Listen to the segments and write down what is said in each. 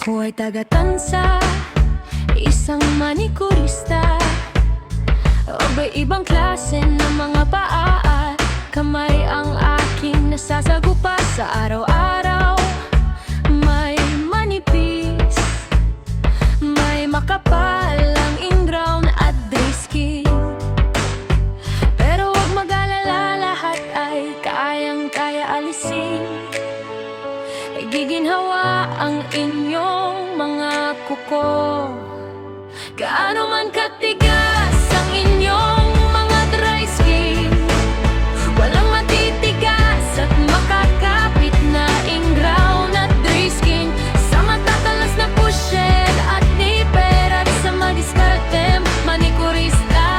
Ako ay taga-tansa, isang manikurista. Iba-ibang klase ng mga paa at kamay ang aking nasasagupa sa araw-araw. May manipis, may makapal ang ingrown at dry skin. Pero huwag mag-alala, lahat ay kayang-kaya alisin. Giginhawa ang inyong mga kuko. Gaano man katigas ang inyong mga dry skin, walang matitigas at makakapit na ingrown at dry skin. Sa matatalas na pusyel at niper at sa madiskartem manikurista.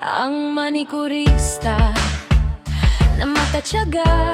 Ang manikurista na matatyaga